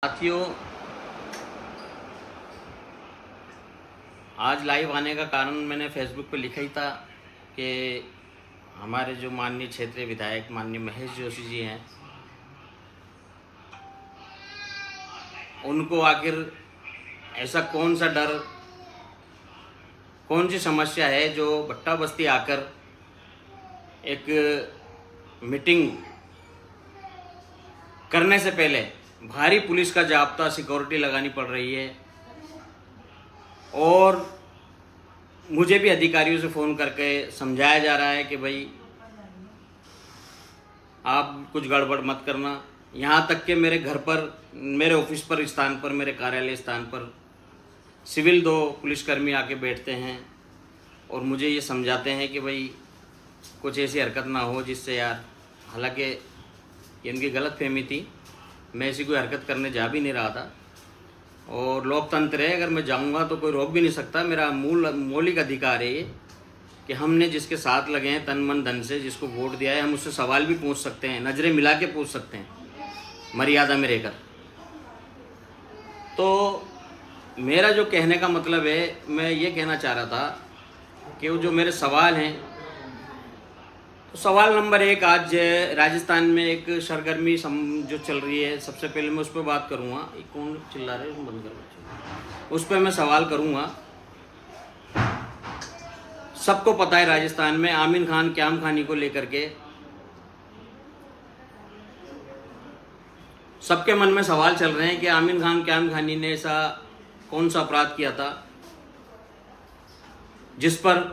साथियों, आज लाइव आने का कारण मैंने फेसबुक पे लिखा ही था कि हमारे जो माननीय क्षेत्रीय विधायक माननीय महेश जोशी जी हैं, उनको आखिर ऐसा कौन सा डर, कौन सी समस्या है जो भट्टा बस्ती आकर एक मीटिंग करने से पहले भारी पुलिस का जाब्ता सिक्योरिटी लगानी पड़ रही है। और मुझे भी अधिकारियों से फ़ोन करके समझाया जा रहा है कि भाई आप कुछ गड़बड़ मत करना। यहाँ तक कि मेरे घर पर, मेरे ऑफिस पर स्थान पर, मेरे कार्यालय स्थान पर सिविल 2 पुलिसकर्मी आके बैठते हैं और मुझे ये समझाते हैं कि भाई कुछ ऐसी हरकत ना हो जिससे यार, हालांकि ये इनकी गलतफहमी थी, मैं ऐसी कोई हरकत करने जा भी नहीं रहा था। और लोकतंत्र है, अगर मैं जाऊंगा तो कोई रोक भी नहीं सकता। मेरा मौलिक अधिकार है ये कि हमने जिसके साथ लगे हैं तन मन धन से, जिसको वोट दिया है, हम उससे सवाल भी पूछ सकते हैं, नज़रें मिला के पूछ सकते हैं, मर्यादा में रहकर। तो मेरा जो कहने का मतलब है, मैं ये कहना चाह रहा था कि वो जो मेरे सवाल हैं, तो सवाल नंबर 1, आज राजस्थान में एक सरगर्मी जो चल रही है, सबसे पहले मैं उस पर बात करूँगा। ये कौन चिल्ला रहे हैं, बंद करो, उस पर मैं सवाल करूँगा। सबको पता है राजस्थान में आमिर खान क्याम खानी को लेकर के सबके मन में सवाल चल रहे हैं कि आमिर खान क्याम खानी ने ऐसा कौन सा अपराध किया था जिस पर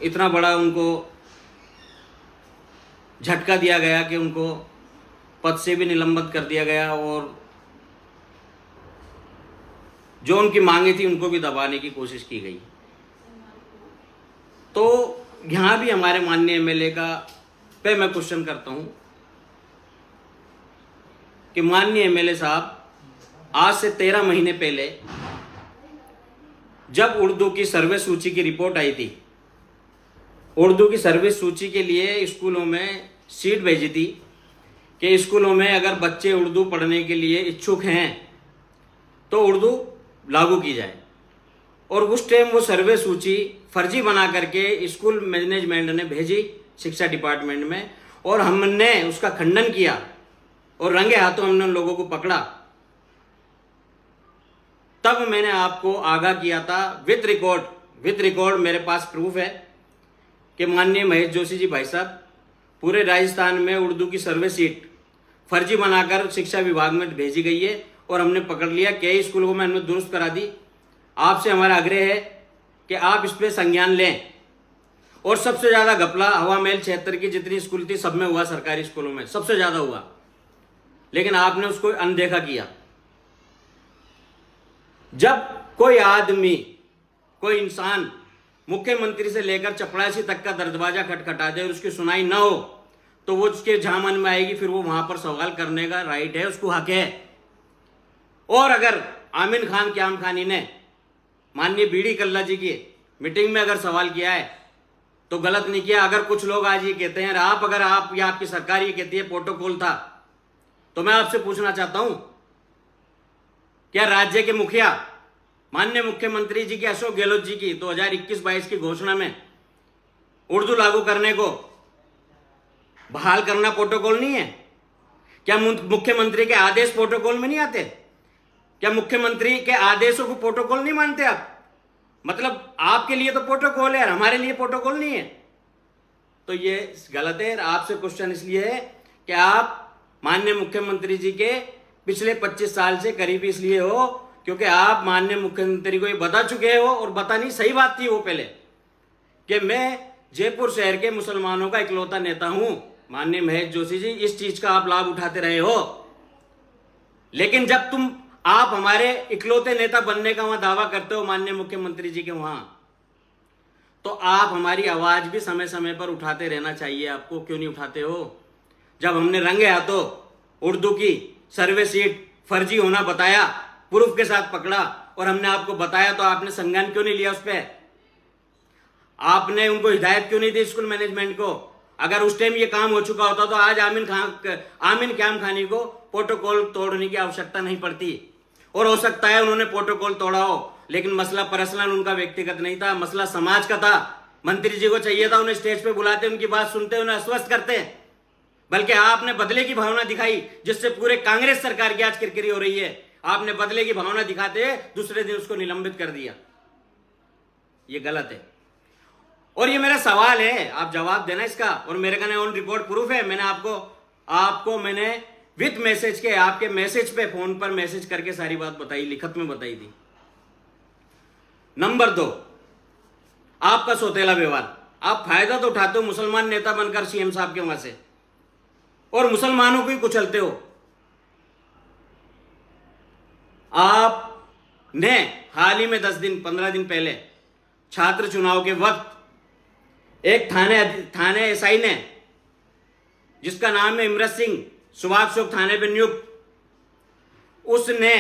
इतना बड़ा उनको झटका दिया गया कि उनको पद से भी निलंबित कर दिया गया और जो उनकी मांगे थी उनको भी दबाने की कोशिश की गई। तो यहां भी हमारे माननीय एमएलए का पे मैं क्वेश्चन करता हूं कि माननीय एमएलए साहब, आज से 13 महीने पहले जब उर्दू की सर्वे सूची की रिपोर्ट आई थी, उर्दू की सर्वे सूची के लिए स्कूलों में सीट भेजी थी कि स्कूलों में अगर बच्चे उर्दू पढ़ने के लिए इच्छुक हैं तो उर्दू लागू की जाए। और उस टाइम वो सर्वे सूची फर्जी बना करके स्कूल मैनेजमेंट ने भेजी शिक्षा डिपार्टमेंट में, और हमने उसका खंडन किया और रंगे हाथों हमने उन लोगों को पकड़ा। तब मैंने आपको आगाह किया था विद रिकॉर्ड मेरे पास प्रूफ है कि माननीय महेश जोशी जी भाई साहब, पूरे राजस्थान में उर्दू की सर्वे सीट फर्जी बनाकर शिक्षा विभाग में भेजी गई है और हमने पकड़ लिया। कई स्कूलों में हमने दुरुस्त करा दी। आपसे हमारा आग्रह है कि आप इस पे संज्ञान लें। और सबसे ज्यादा घपला हवा महल क्षेत्र की जितनी स्कूल थी सब में हुआ, सरकारी स्कूलों में सबसे ज्यादा हुआ, लेकिन आपने उसको अनदेखा किया। जब कोई आदमी, कोई इंसान मुख्यमंत्री से लेकर चपरासी तक का दरवाजा खटखटा दे और उसकी सुनाई ना हो, तो वो उसके जहां मन में आएगी फिर वो वहां पर सवाल करने का राइट है, उसको हक है। और अगर आमिर खान क्याम खानी ने माननीय बीडी कल्ला जी की मीटिंग में अगर सवाल किया है तो गलत नहीं किया। अगर कुछ लोग आज ये कहते हैं, अगर आप या आपकी सरकार ये कहती है प्रोटोकॉल था, तो मैं आपसे पूछना चाहता हूं, क्या राज्य के मुखिया माननीय मुख्यमंत्री जी के अशोक गहलोत जी की 2021-22 की घोषणा में उर्दू लागू करने को बहाल करना प्रोटोकॉल नहीं है? क्या मुख्यमंत्री के आदेश प्रोटोकॉल में नहीं आते? क्या मुख्यमंत्री के आदेशों को प्रोटोकॉल नहीं मानते आप? मतलब आपके लिए तो प्रोटोकॉल है, हमारे लिए प्रोटोकॉल नहीं है। तो ये गलत है। आपसे क्वेश्चन इसलिए है कि आप माननीय मुख्यमंत्री जी के पिछले 25 साल से करीबी इसलिए हो क्योंकि आप माननीय मुख्यमंत्री को ये बता चुके हो, और बतानी सही बात थी वो पहले, कि मैं जयपुर शहर के मुसलमानों का इकलौता नेता हूं। माननीय महेश जोशी जी, इस चीज का आप लाभ उठाते रहे हो, लेकिन जब आप हमारे इकलौते नेता बनने का वहां दावा करते हो माननीय मुख्यमंत्री जी के वहां, तो आप हमारी आवाज भी समय समय पर उठाते रहना चाहिए आपको। क्यों नहीं उठाते हो? जब हमने रंगे हाथों उर्दू की सर्वे सीट फर्जी होना बताया, प्रूफ के साथ पकड़ा, और हमने आपको बताया, तो आपने संज्ञान क्यों नहीं लिया उस पर? आपने उनको हिदायत क्यों नहीं दी स्कूल मैनेजमेंट को? अगर उस टाइम ये काम हो चुका होता तो आज आमिन क्याम खानी को प्रोटोकॉल तोड़ने की आवश्यकता नहीं पड़ती। और हो सकता है उन्होंने प्रोटोकॉल तोड़ा हो, लेकिन मसला पर्सनल उनका व्यक्तिगत नहीं था, मसला समाज का था। मंत्री जी को चाहिए था उन्हें स्टेज पे बुलाते, उनकी बात सुनते, उन्हें आश्वस्त करते, बल्कि आपने बदले की भावना दिखाई, जिससे पूरे कांग्रेस सरकार की आज किरकिरी हो रही है। आपने बदले की भावना दिखाते दूसरे दिन उसको निलंबित कर दिया। ये गलत है और ये मेरा सवाल है, आप जवाब देना इसका। और मेरे कने ऑन रिकॉर्ड प्रूफ है, मैंने आपको मैंने विथ मैसेज के, आपके मैसेज पे फोन पर मैसेज करके सारी बात बताई, लिखत में बताई थी। नंबर 2, आपका सौतेला व्यवहार। आप फायदा तो उठाते हो मुसलमान नेता बनकर सीएम साहब के वहां से और मुसलमानों को ही कुचलते हो। आपने हाल ही में 10 दिन 15 दिन पहले छात्र चुनाव के वक्त एक थाने एसआई ने, जिसका नाम है इमरत सिंह, सुभाष चौक थाने पर नियुक्त, उसने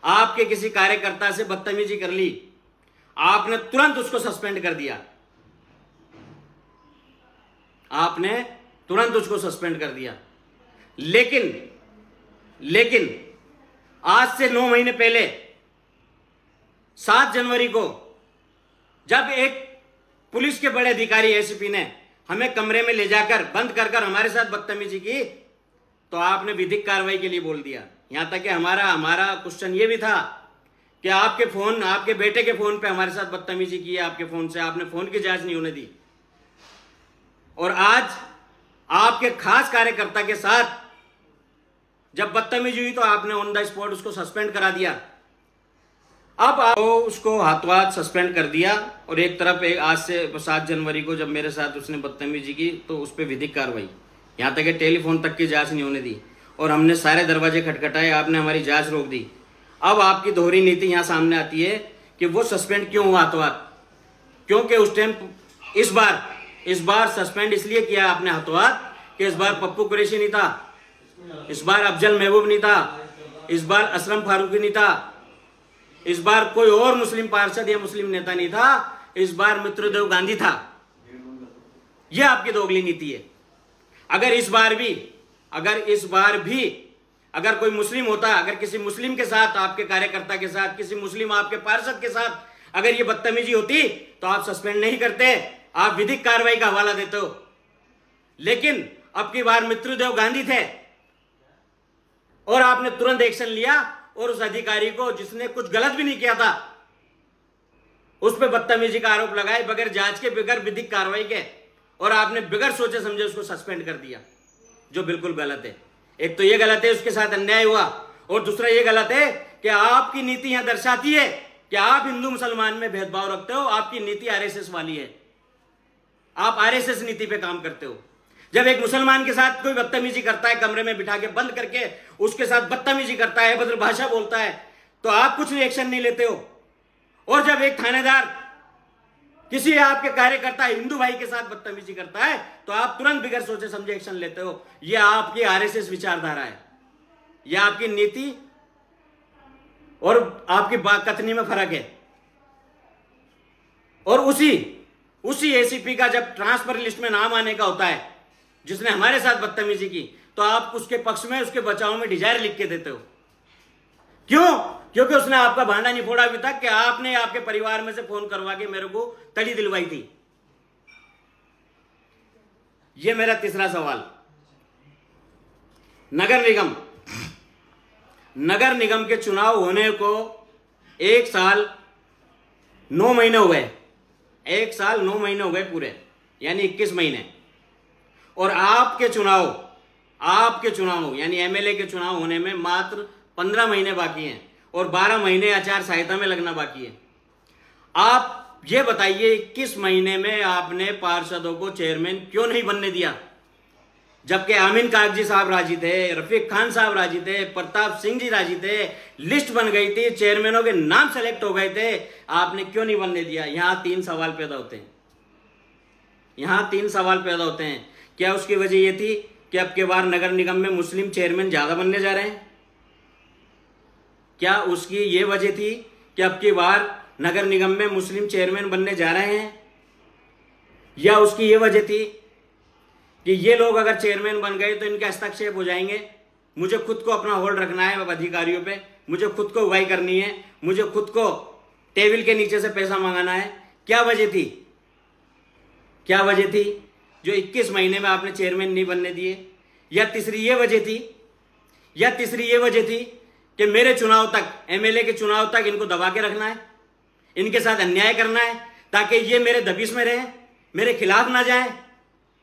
आपके किसी कार्यकर्ता से बदतमीजी कर ली। आपने तुरंत उसको सस्पेंड कर दिया। आपने तुरंत उसको सस्पेंड कर दिया। लेकिन आज से 9 महीने पहले 7 जनवरी को जब एक पुलिस के बड़े अधिकारी एसीपी ने हमें कमरे में ले जाकर बंद कर हमारे साथ बदतमीजी की, तो आपने विधिक कार्रवाई के लिए बोल दिया। यहां तक कि हमारा क्वेश्चन ये भी था कि आपके बेटे के फोन पे हमारे साथ बदतमीजी की है, आपके फोन से, आपने फोन की जांच नहीं होने दी। और आज आपके खास कार्यकर्ता के साथ जब बदतमीजी हुई तो आपने ऑन द स्पॉट उसको सस्पेंड करा दिया। अब उसको हाथों सस्पेंड कर दिया और एक तरफ आज से 7 जनवरी को जब मेरे साथ उसने बदतमीजी की तो उस पर विधिक कार्रवाई, यहां तक कि टेलीफोन तक की जांच नहीं होने दी और हमने सारे दरवाजे खटखटाए, आपने हमारी जांच रोक दी। अब आपकी दोहरी नीति यहां सामने आती है कि वो सस्पेंड क्यों हुआ हाथों हाथ, क्योंकि उस टाइम इस बार सस्पेंड इसलिए किया आपने हाथों हाथ कि इस बार पप्पू कुरैशी नहीं था, इस बार अफजल महबूब नहीं था, इस बार असलम फारूकी नहीं था, इस बार कोई और मुस्लिम पार्षद या मुस्लिम नेता नहीं था, इस बार मित्रदेव गांधी था। यह आपकी दोगली नीति है। अगर इस बार भी अगर कोई मुस्लिम होता, अगर किसी मुस्लिम के साथ, आपके कार्यकर्ता के साथ, किसी मुस्लिम आपके पार्षद के साथ अगर ये बदतमीजी होती तो आप सस्पेंड नहीं करते, आप विधिक कार्रवाई का हवाला देते हो। लेकिन अब की बार मित्रदेव गांधी थे और आपने तुरंत एक्शन लिया और उस अधिकारी को, जिसने कुछ गलत भी नहीं किया था, उस पर बदतमीजी का आरोप लगाए बगैर जांच के, बगैर विधिक कार्रवाई के, और आपने बगैर सोचे समझे उसको सस्पेंड कर दिया, जो बिल्कुल गलत है। एक तो ये गलत है, उसके साथ अन्याय हुआ, और दूसरा ये गलत है कि आपकी नीति यहां दर्शाती है कि आप हिंदू मुसलमान में भेदभाव रखते हो। आपकी नीति आरएसएस वाली है, आप आरएसएस नीति पे काम करते हो। जब एक मुसलमान के साथ कोई बदतमीजी करता है, कमरे में बिठा के बंद करके उसके साथ बदतमीजी करता है, अभद्र भाषा बोलता है, तो आप कुछ एक्शन नहीं लेते हो। और जब एक थानेदार किसी आपके कार्यकर्ता हिंदू भाई के साथ बदतमीजी करता है तो आप तुरंत बिगैर सोचे समझे एक्शन लेते हो। यह आपकी आरएसएस विचारधारा है, यह आपकी नीति और आपकी कथनी में फर्क है। और उसी एसीपी का जब ट्रांसफर लिस्ट में नाम आने का होता है, जिसने हमारे साथ बदतमीजी की, तो आप उसके पक्ष में, उसके बचाव में डिजायर लिख के देते हो। क्यों? क्योंकि उसने आपका भांडा नहीं फोड़ा अभी तक कि आपने आपके परिवार में से फोन करवा के मेरे को तड़ी दिलवाई थी। यह मेरा तीसरा सवाल। नगर निगम के चुनाव होने को 1 साल 9 महीने हो गए, 1 साल 9 महीने हो गए पूरे, यानी 21 महीने। और आपके चुनाव यानी एमएलए के चुनाव होने में मात्र 15 महीने बाकी हैं और 12 महीने आचार संहिता में लगना बाकी है। आप ये बताइए 21 महीने में आपने पार्षदों को चेयरमैन क्यों नहीं बनने दिया? जबकि आमीन कागजी साहब राजी थे, रफीक खान साहब राजी थे, प्रताप सिंह जी राजी थे, लिस्ट बन गई थी, चेयरमैनों के नाम सेलेक्ट हो गए थे, आपने क्यों नहीं बनने दिया? यहां 3 सवाल पैदा होते हैं। क्या उसकी वजह यह थी कि अब के बार नगर निगम में मुस्लिम चेयरमैन ज्यादा बनने जा रहे हैं? क्या उसकी यह वजह थी कि अब की बार नगर निगम में मुस्लिम चेयरमैन बनने जा रहे हैं? या उसकी यह वजह थी कि ये लोग अगर चेयरमैन बन गए तो इनके हस्तक्षेप हो जाएंगे, मुझे खुद को अपना होल्ड रखना है अधिकारियों पे, मुझे खुद को उगाई करनी है, मुझे खुद को टेबल के नीचे से पैसा मंगाना है। क्या वजह थी, क्या वजह थी जो 21 महीने में आपने चेयरमैन नहीं बनने दिए? या तीसरी ये वजह थी, या तीसरी ये वजह थी कि मेरे चुनाव तक, एमएलए के चुनाव तक इनको दबा के रखना है, इनके साथ अन्याय करना है ताकि ये मेरे दबिश में रहे, मेरे खिलाफ ना जाए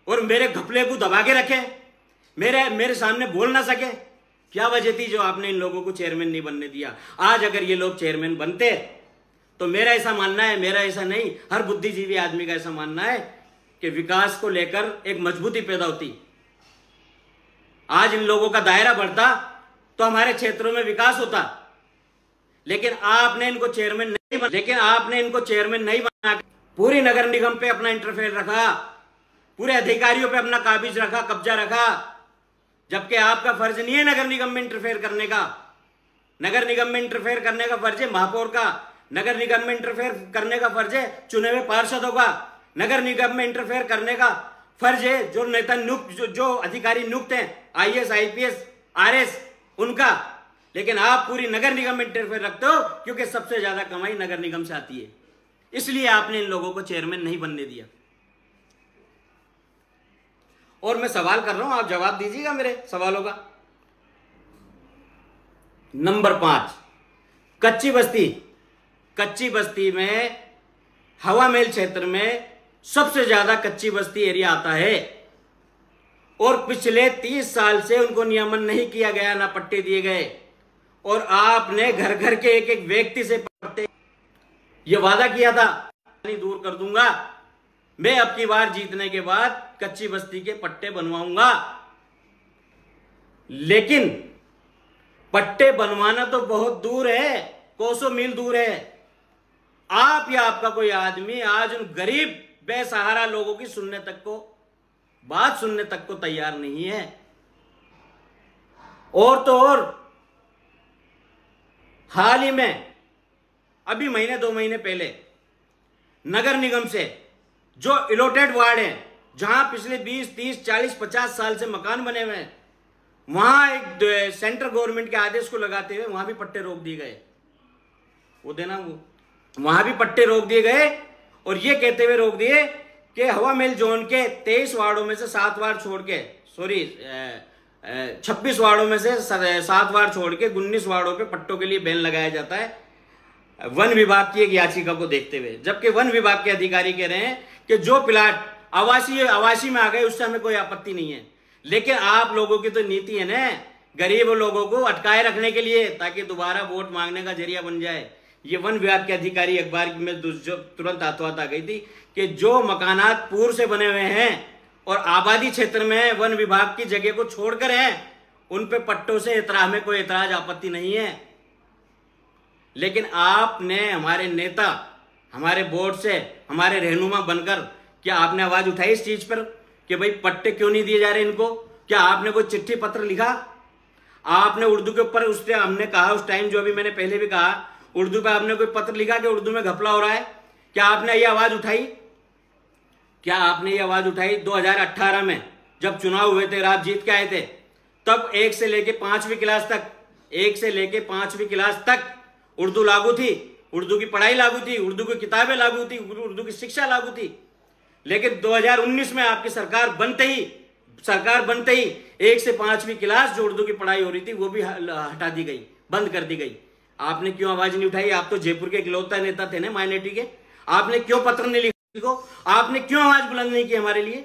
और मेरे घपले को दबा के रखे, मेरे सामने बोल ना सके। क्या वजह थी जो आपने इन लोगों को चेयरमैन नहीं बनने दिया? आज अगर ये लोग चेयरमैन बनते तो मेरा ऐसा मानना है, मेरा ऐसा नहीं, हर बुद्धिजीवी आदमी का ऐसा मानना है कि विकास को लेकर एक मजबूती पैदा होती। आज इन लोगों का दायरा बढ़ता तो हमारे क्षेत्रों में विकास होता, लेकिन आपने इनको चेयरमैन नहीं बना, पूरी नगर निगम पे अपना इंटरफेयर रखा, पूरे अधिकारियों पे अपना काबिज रखा, कब्जा रखा, जबकि आपका फर्ज नहीं है नगर निगम में इंटरफेयर करने का। नगर निगम में इंटरफेयर करने का फर्ज है महापौर का, नगर निगम में इंटरफेयर करने का फर्ज है चुने हुए पार्षदों का, नगर निगम में इंटरफेयर करने का फर्ज है जो नेता नियुक्त, जो अधिकारी नियुक्त हैं, आईएएस, आईपीएस, आरएस, उनका। लेकिन आप पूरी नगर निगम में इंटरफेयर रखते हो क्योंकि सबसे ज्यादा कमाई नगर निगम से आती है, इसलिए आपने इन लोगों को चेयरमैन नहीं बनने दिया। और मैं सवाल कर रहा हूं, आप जवाब दीजिएगा मेरे सवालों का। नंबर 5, कच्ची बस्ती। कच्ची बस्ती में हवा महल क्षेत्र में सबसे ज्यादा कच्ची बस्ती एरिया आता है और पिछले 30 साल से उनको नियमन नहीं किया गया, ना पट्टे दिए गए, और आपने घर घर के एक एक व्यक्ति से पट्टे, ये वादा किया था नहीं दूर कर दूंगा, मैं अब की बार जीतने के बाद कच्ची बस्ती के पट्टे बनवाऊंगा। लेकिन पट्टे बनवाना तो बहुत दूर है, कोसों मील दूर है। आप या आपका कोई आदमी आज उन गरीब बेसहारा लोगों की बात सुनने तक को तैयार नहीं है। और तो और हाल ही में अभी महीने 2 महीने पहले नगर निगम से जो अलॉटेड वार्ड हैं, जहां पिछले 20, 30, 40, 50 साल से मकान बने हुए हैं, वहां एक सेंट्रल गवर्नमेंट के आदेश को लगाते हुए वहां भी पट्टे रोक दिए गए। वहां भी पट्टे रोक दिए गए और ये कहते हुए रोक दिए कि हवा महल जोन के 23 वार्डों में से 7 वार्ड छोड़ के, 26 वार्डों में से 7 वार्ड छोड़ के 19 वार्डों पे पट्टों के लिए बैन लगाया जाता है वन विभाग की एक याचिका को देखते हुए। जबकि वन विभाग के अधिकारी कह रहे हैं कि जो प्लाट आवासी में आ गए उससे हमें कोई आपत्ति नहीं है। लेकिन आप लोगों की तो नीति है ना, गरीब लोगों को अटकाए रखने के लिए, ताकि दोबारा वोट मांगने का जरिया बन जाए। ये वन विभाग के अधिकारी अखबार में जो तुरंत हाथों हाथ आ गई थी कि जो मकानात पूर्व से बने हुए हैं और आबादी क्षेत्र में वन विभाग की जगह को छोड़कर हैं, उन पे पट्टों से हमें कोई एतराज आपत्ति नहीं है। लेकिन आपने, हमारे नेता, हमारे बोर्ड से, हमारे रहनुमा बनकर, क्या आपने आवाज उठाई इस चीज पर कि भाई पट्टे क्यों नहीं दिए जा रहे इनको? क्या आपने कोई चिट्ठी पत्र लिखा? आपने उर्दू के ऊपर, उससे हमने कहा उस टाइम, जो अभी मैंने पहले भी कहा, उर्दू पे आपने कोई पत्र लिखा कि उर्दू में घपला हो रहा है? क्या आपने ये आवाज उठाई? क्या आपने ये आवाज उठाई? 2018 में जब चुनाव हुए थे, आप जीत के आए थे, तब 1 से लेके 5वीं क्लास तक, 1 से लेके 5वीं क्लास तक उर्दू लागू थी, उर्दू की पढ़ाई लागू थी, उर्दू की किताबें लागू थी, उर्दू की शिक्षा लागू थी। लेकिन 2019 में आपकी सरकार बनते ही 1 से 5वीं क्लास जो उर्दू की पढ़ाई हो रही थी वो भी हटा दी गई, बंद कर दी गई। आपने क्यों आवाज नहीं उठाई? आप तो जयपुर के इकलौता नेता थे ना माइनॉरिटी के, आपने क्यों पत्र नहीं लिखा? आपने क्यों आवाज बुलंद नहीं की हमारे लिए?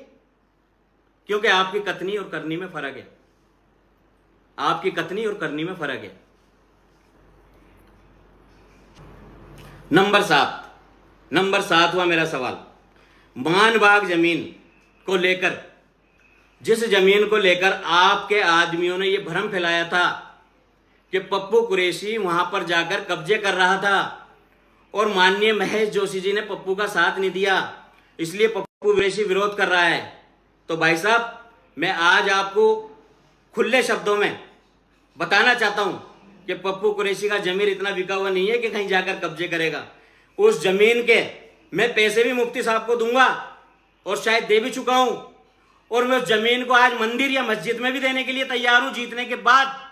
क्योंकि आपकी कथनी और करनी में फर्क है, आपकी कथनी और करनी में फर्क है। नंबर 7 हुआ मेरा सवाल, मानबाग जमीन को लेकर, जिस जमीन को लेकर आपके आदमियों ने यह भ्रम फैलाया था कि पप्पू कुरैशी वहां पर जाकर कब्जे कर रहा था और माननीय महेश जोशी जी ने पप्पू का साथ नहीं दिया, इसलिए पप्पू कुरैशी विरोध कर रहा है। तो भाई साहब, मैं आज आपको खुले शब्दों में बताना चाहता हूं कि पप्पू कुरैशी का जमीन इतना बिका हुआ नहीं है कि कहीं जाकर कब्जे करेगा। उस जमीन के मैं पैसे भी मुफ्ती साहब को दूंगा और शायद दे भी चुका हूं, और मैं उस जमीन को आज मंदिर या मस्जिद में भी देने के लिए तैयार हूं, जीतने के बाद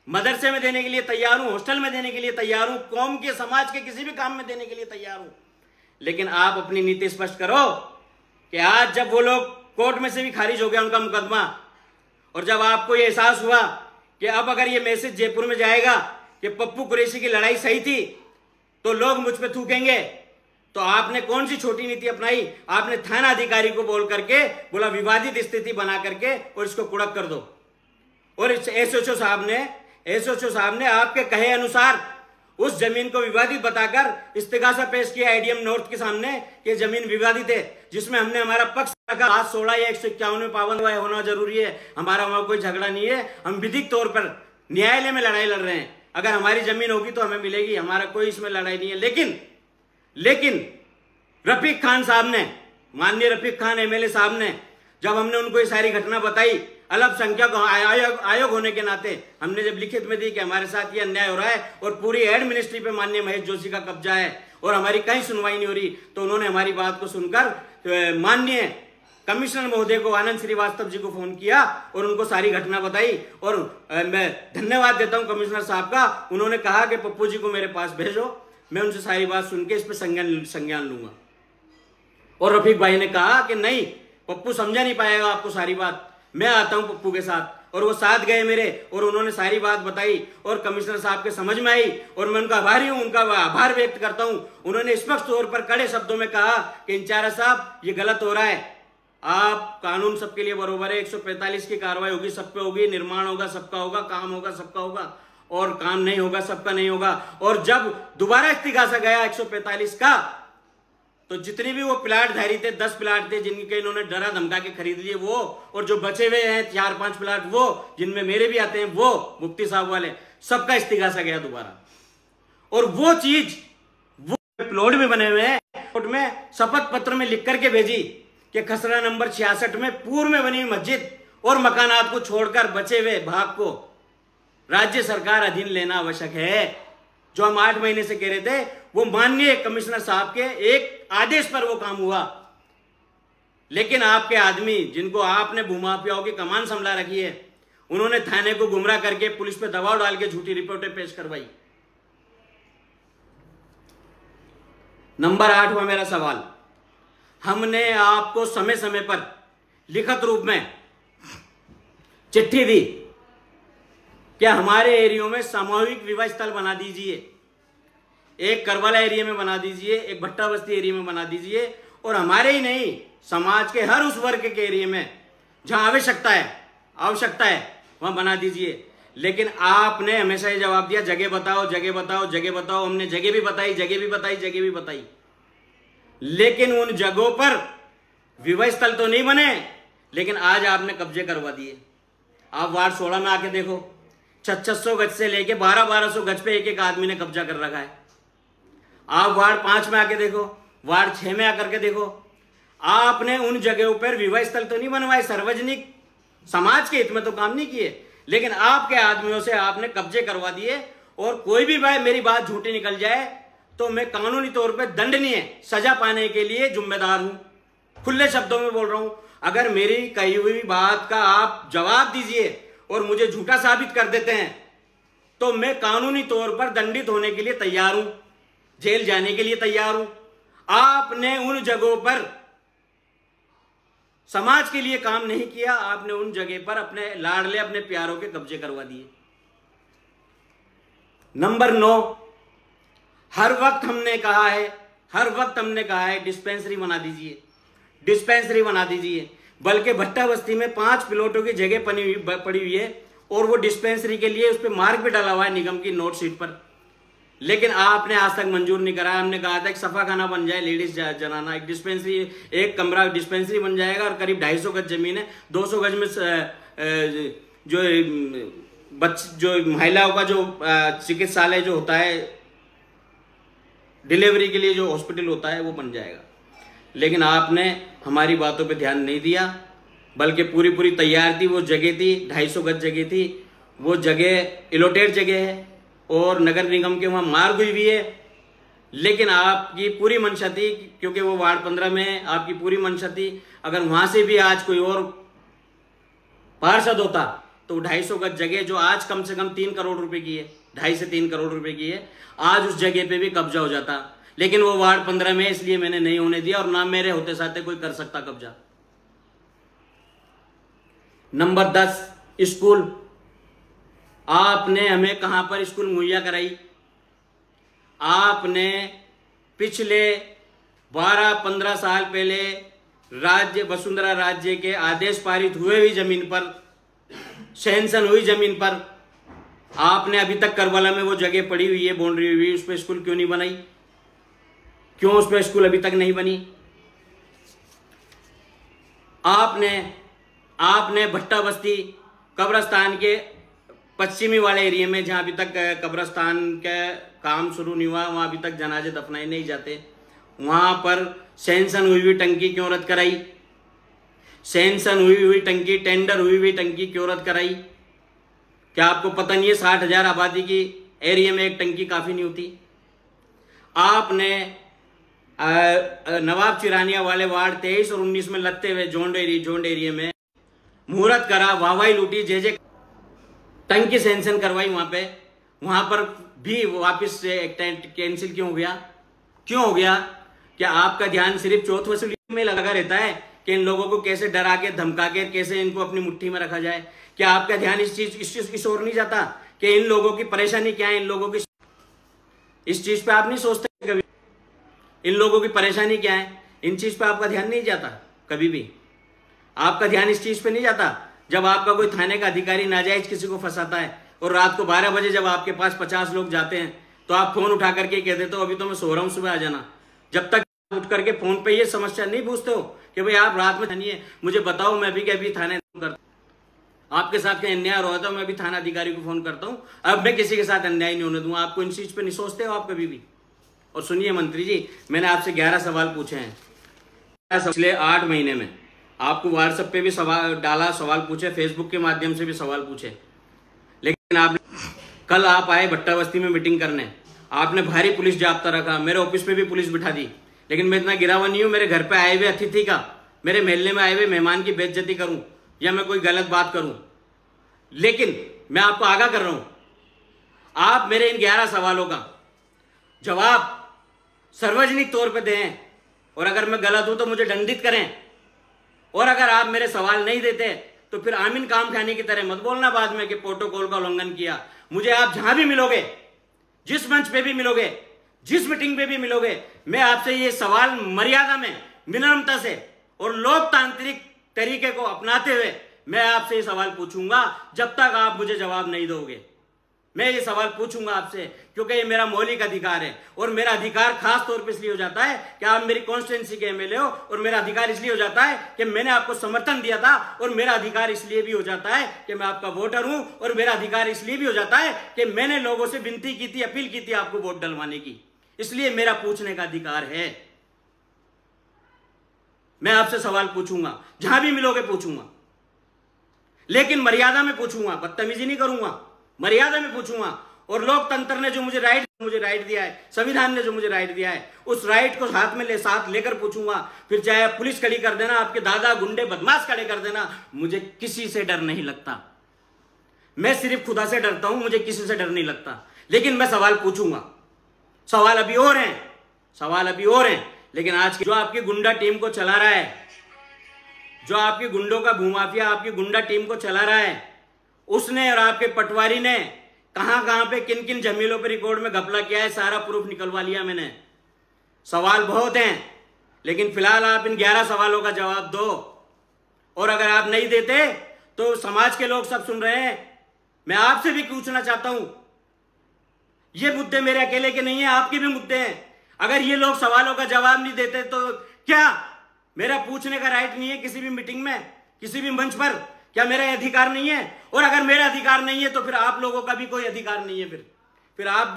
मदरसे में देने के लिए तैयार हूं, हॉस्टल में देने के लिए तैयार हूं, कौम के समाज के किसी भी काम में देने के लिए तैयार हूं। लेकिन आप अपनी नीति स्पष्ट करो कि आज जब वो लोग कोर्ट में से भी खारिज हो गया उनका मुकदमा, और जब आपको ये एहसास हुआ कि अब अगर ये मैसेज जयपुर में जाएगा कि पप्पू कुरैशी की लड़ाई सही थी तो लोग मुझ पे थूकेंगे, तो आपने कौन सी छोटी नीति अपनाई? आपने थाना अधिकारी को बोल करके बोला विवादित स्थिति बना करके और इसको कुड़क कर दो। और एसएचओ साहब ने आपके कहे अनुसार उस जमीन को विवादित बताकर इस्तिगासा पेश किया एडीएम नॉर्थ के सामने कि जमीन विवादित है, जिसमें हमने हमारा पक्ष रखा। 16 या 151 में पाबंद होना जरूरी है, हमारा वहां कोई झगड़ा नहीं है, हम विधिक तौर पर न्यायालय में लड़ाई लड़ रहे हैं, अगर हमारी जमीन होगी तो हमें मिलेगी, हमारा कोई इसमें लड़ाई नहीं है। लेकिन रफीक खान साहब ने, माननीय रफीक खान एमएलए साहब ने, जब हमने उनको ये सारी घटना बताई, अल्पसंख्यक आयोग होने के नाते हमने जब लिखित में दी कि हमारे साथ ये अन्याय हो रहा है और पूरी हेड मिनिस्ट्री पे माननीय महेश जोशी का कब्जा है और हमारी कहीं सुनवाई नहीं हो रही, तो उन्होंने हमारी बात को सुनकर माननीय कमिश्नर महोदय को, आनंद श्रीवास्तव जी को फोन किया और उनको सारी घटना बताई। और मैं धन्यवाद देता हूं कमिश्नर साहब का, उन्होंने कहा कि पप्पू जी को मेरे पास भेजो, मैं उनसे सारी बात सुन के इस पर संज्ञान लूंगा। और रफीक भाई ने कहा कि नहीं, पप्पू समझा नहीं पाएगा आपको सारी बात, मैं आता हूं पप्पू के साथ। और वो साथ गए मेरे और उन्होंने सारी बात बताई और कमिश्नर साहब के समझ में आई और मैं उनका आभारी हूं, उनका आभार व्यक्त करता हूं। उन्होंने स्पष्ट तौर पर कड़े शब्दों में कहा कि इंचार्ज साहब ये गलत हो रहा है, आप कानून सबके लिए बरोबर है, 145 की कार्रवाई होगी, सब पे होगी, निर्माण होगा सबका होगा, काम होगा सबका होगा, और काम नहीं होगा सबका नहीं होगा। और जब दोबारा इस्तिगासा गया 145 का, तो जितने भी वो प्लाट धारी थे, 10 प्लाट थे जिनके इन्होंने डरा धमका के खरीद लिए वो, और जो बचे हुए हैं 4-5 प्लाट वो जिनमें मेरे भी आते हैं वो मुफ्ती साहब वाले, सबका इस्तिगासा गया दोबारा। और वो चीज वो प्लॉट में बने हुए हैं, प्लॉट में शपथ पत्र में लिख करके भेजी कि खसरा नंबर 66 में पूर्व में बनी हुई मस्जिद और मकानात को छोड़कर बचे हुए भाग को राज्य सरकार अधीन लेना आवश्यक है। जो हम 8 महीने से कह रहे थे, वो माननीय कमिश्नर साहब के एक आदेश पर वो काम हुआ। लेकिन आपके आदमी जिनको आपने भूमाफियाओं की कमान संभला रखी है, उन्होंने थाने को गुमराह करके पुलिस पे दबाव डाल के झूठी रिपोर्टें पेश करवाई। नंबर 8वां मेरा सवाल, हमने आपको समय समय पर लिखित रूप में चिट्ठी दी क्या हमारे एरियो में सामूहिक विवाह स्थल बना दीजिए, एक करवाला एरिया में बना दीजिए, एक भट्टा बस्ती एरिया में बना दीजिए, और हमारे ही नहीं समाज के हर उस वर्ग के एरिया में जहां आवश्यकता है वहां बना दीजिए। लेकिन आपने हमेशा ये जवाब दिया जगह बताओ जगह बताओ जगह बताओ। हमने जगह भी बताई, लेकिन उन जगहों पर विवाह स्थल तो नहीं बने, लेकिन आज आपने कब्जे करवा दिए। आप वार्ड 16 में आके देखो, 600 गज से लेके 1200 गज पे एक एक आदमी ने कब्जा कर रखा है। आप वार्ड 5 में आके देखो, वार्ड 6 में आकर के देखो, आपने उन जगहों पर विवाह स्थल तो नहीं बनवाए, सार्वजनिक समाज के हित में तो काम नहीं किए, लेकिन आपके आदमियों से आपने कब्जे करवा दिए। और कोई भी भाई मेरी बात झूठी निकल जाए तो मैं कानूनी तौर पर दंडनीय सजा पाने के लिए जिम्मेदार हूं। खुले शब्दों में बोल रहा हूं, अगर मेरी कही हुई बात का आप जवाब दीजिए और मुझे झूठा साबित कर देते हैं तो मैं कानूनी तौर पर दंडित होने के लिए तैयार हूं, जेल जाने के लिए तैयार हूं। आपने उन जगहों पर समाज के लिए काम नहीं किया, आपने उन जगह पर अपने लाडले अपने प्यारों के कब्जे करवा दिए। नंबर 9, हर वक्त हमने कहा है डिस्पेंसरी बना दीजिए, बल्कि भट्टा बस्ती में 5 प्लॉटों की जगह पड़ी हुई है और वो डिस्पेंसरी के लिए उस पर मार्क भी डाला हुआ है निगम की नोट शीट पर, लेकिन आपने आज तक मंजूर नहीं करा। हमने कहा था एक सफा खाना बन जाए, लेडीज जनाना, एक डिस्पेंसरी, एक कमरा डिस्पेंसरी बन जाएगा और करीब 250 गज जमीन है। 200 गज में जो महिलाओं का जो चिकित्सालय जो होता है, डिलीवरी के लिए जो हॉस्पिटल होता है, वो बन जाएगा। लेकिन आपने हमारी बातों पे ध्यान नहीं दिया, बल्कि पूरी तैयार थी, वो जगह थी 250 गज जगह थी, वो जगह इलोटेड जगह है और नगर निगम के वहां मार्ग हुई भी है। लेकिन आपकी पूरी मंशा थी, क्योंकि वो वार्ड 15 में आपकी पूरी मंशा थी, अगर वहां से भी आज कोई और पार्षद होता तो 250 गज जगह जो आज कम से कम 3 करोड़ रुपए की है, 2.5 से 3 करोड़ रुपए की है, आज उस जगह पे भी कब्जा हो जाता। लेकिन वो वार्ड 15 में, इसलिए मैंने नहीं होने दिया, और ना मेरे होते साथे कोई कर सकता कब्जा। Number 10, school. आपने हमें कहां पर स्कूल मुहैया कराई? आपने पिछले 12-15 साल पहले राज्य वसुंधरा राज्य के आदेश पारित हुए हुई जमीन पर, सैंक्शन हुई जमीन पर, आपने अभी तक करबला में वो जगह पड़ी हुई है, बाउंड्री हुई, उस पर स्कूल क्यों नहीं बनाई? क्यों उस पर स्कूल अभी तक नहीं बनी? आपने भट्टा बस्ती कब्रस्तान के पश्चिमी वाले एरिया में, जहां अभी तक कब्रस्तान का काम शुरू नहीं हुआ, वहां अभी तक जनाजे दफनाए नहीं जाते, वहां पर सैंक्शन हुई हुई टंकी क्यों रद्द कराई? सैंक्शन हुई हुई टंकी, टेंडर हुई हुई टंकी क्यों रद्द कराई? क्या आपको पता नहीं है 60,000 आबादी की एरिया में एक टंकी काफी नहीं होती? आपने नवाब चिरानिया वाले वार्ड 23 और 19 में लगते हुए जोंड एरिया में मुहूर्त करा, वाहवाही लूटी, जे टंकी सैंक्शन करवाई वहां पर भी वापस से कैंसिल क्यों हो गया? क्यों हो गया? क्या आपका ध्यान सिर्फ चौथ वसूली में लगा रहता है कि इन लोगों को कैसे डरा के धमका के कैसे इनको अपनी मुट्ठी में रखा जाए? क्या आपका ध्यान इस चीज की ओर नहीं जाता कि इन लोगों की परेशानी क्या है? इन लोगों की इस चीज पे आप नहीं सोचते कभी? इन लोगों की परेशानी क्या है? इन चीज पे आपका ध्यान नहीं जाता कभी भी? आपका ध्यान इस चीज पे नहीं जाता जब आपका कोई थाने का अधिकारी नाजायज किसी को फंसाता है और रात को 12 बजे जब आपके पास 50 लोग जाते हैं तो आप फोन उठा करके कह देते हो अभी तो मैं सो रहा हूं, सुबह आ जाना। जब तक उठ करके फोन पे ये समस्या नहीं पूछते हो कि भाई आप रात में थानिए, मुझे बताओ, मैं भी कभी थाने करता, आपके साथ कहीं अन्याय हो रहा था, मैं भी थाना अधिकारी को फोन करता हूं, अब मैं किसी के साथ अन्याय नहीं होने दूंगा। आपको इन चीज पे नहीं सोचते हो आप कभी भी? और सुनिए मंत्री जी, मैंने आपसे 11 सवाल पूछे हैं पिछले 8 महीने में। आपको व्हाट्सएप पे भी सवाल डाला, सवाल पूछे, फेसबुक के माध्यम से भी सवाल पूछे, लेकिन आपने कल आप आए भट्टा बस्ती में मीटिंग करने, आपने भारी पुलिस जाब्ता रखा, मेरे ऑफिस में भी पुलिस बिठा दी, लेकिन मैं इतना गिरा हुआ नहीं हूं मेरे घर पे आए हुए अतिथि का, मेरे महल्ले में आए हुए मेहमान की बेइज्जती करूं या मैं कोई गलत बात करूं। लेकिन मैं आपको आगाह कर रहा हूं, आप मेरे इन 11 सवालों का जवाब सार्वजनिक तौर पे दें, और अगर मैं गलत हूं तो मुझे दंडित करें, और अगर आप मेरे सवाल नहीं देते तो फिर आमीन काम खाने की तरह मत बोलना बाद में कि प्रोटोकॉल का उल्लंघन किया। मुझे आप जहां भी मिलोगे, जिस मंच पे भी मिलोगे, जिस मीटिंग पे भी मिलोगे, मैं आपसे ये सवाल मर्यादा में, विनम्रता से और लोकतांत्रिक तरीके को अपनाते हुए मैं आपसे ये सवाल पूछूंगा। जब तक आप मुझे जवाब नहीं दोगे मैं ये सवाल पूछूंगा आपसे, क्योंकि ये मेरा मौलिक अधिकार है। और मेरा अधिकार खास तौर पे इसलिए हो जाता है कि आप मेरी कॉन्स्टिट्यूंसी के एमएलए हो, और मेरा अधिकार इसलिए हो जाता है कि मैंने आपको समर्थन दिया था, और मेरा अधिकार इसलिए भी हो जाता है कि मैं आपका वोटर हूं, और मेरा अधिकार इसलिए भी हो जाता है कि मैंने लोगों से विनती की थी, अपील की थी आपको वोट डलवाने की, इसलिए मेरा पूछने का अधिकार है। मैं आपसे सवाल पूछूंगा, जहां भी मिलोगे पूछूंगा, लेकिन मर्यादा में पूछूंगा, बदतमीजी नहीं करूंगा, मर्यादा में पूछूंगा। और लोकतंत्र ने जो मुझे राइट दिया है, संविधान ने जो मुझे राइट दिया है, उस राइट को साथ लेकर पूछूंगा। फिर चाहे पुलिस खड़ी कर देना, आपके दादा गुंडे बदमाश खड़े कर देना, मुझे किसी से डर नहीं लगता। मैं सिर्फ खुदा से डरता हूं, मुझे किसी से डर नहीं लगता। लेकिन मैं सवाल पूछूंगा। सवाल अभी और हैं, लेकिन आज की जो आपकी गुंडा टीम को चला रहा है, जो आपकी गुंडों का भूमाफिया आपकी गुंडा टीम को चला रहा है, उसने और आपके पटवारी ने कहां पे किन किन जमीनों पे रिकॉर्ड में घपला किया है, सारा प्रूफ निकलवा लिया मैंने। सवाल बहुत हैं, लेकिन फिलहाल आप इन 11 सवालों का जवाब दो। और अगर आप नहीं देते तो समाज के लोग सब सुन रहे हैं, मैं आपसे भी पूछना चाहता हूं, ये मुद्दे मेरे अकेले के नहीं है, आपके भी मुद्दे हैं। अगर ये लोग सवालों का जवाब नहीं देते तो क्या मेरा पूछने का राइट नहीं है किसी भी मीटिंग में, किसी भी मंच पर? क्या मेरा अधिकार नहीं है? और अगर मेरा अधिकार नहीं है तो फिर आप लोगों का भी कोई अधिकार नहीं है। फिर आप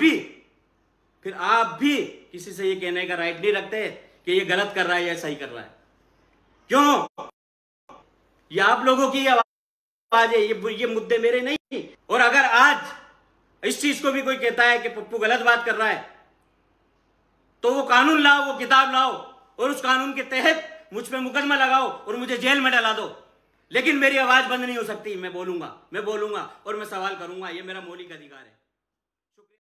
भी किसी से ये कहने का राइट नहीं रखते कि ये गलत कर रहा है या सही कर रहा है। क्यों? ये आप लोगों की आवाज है, ये मुद्दे मेरे नहीं। और अगर आज इस चीज को भी कोई कहता है कि पप्पू गलत बात कर रहा है, तो वो कानून लाओ, वो किताब लाओ, और उस कानून के तहत मुझ पे मुकदमा लगाओ और मुझे जेल में डला दो, लेकिन मेरी आवाज बंद नहीं हो सकती। मैं बोलूंगा और मैं सवाल करूंगा, ये मेरा मौलिक अधिकार है।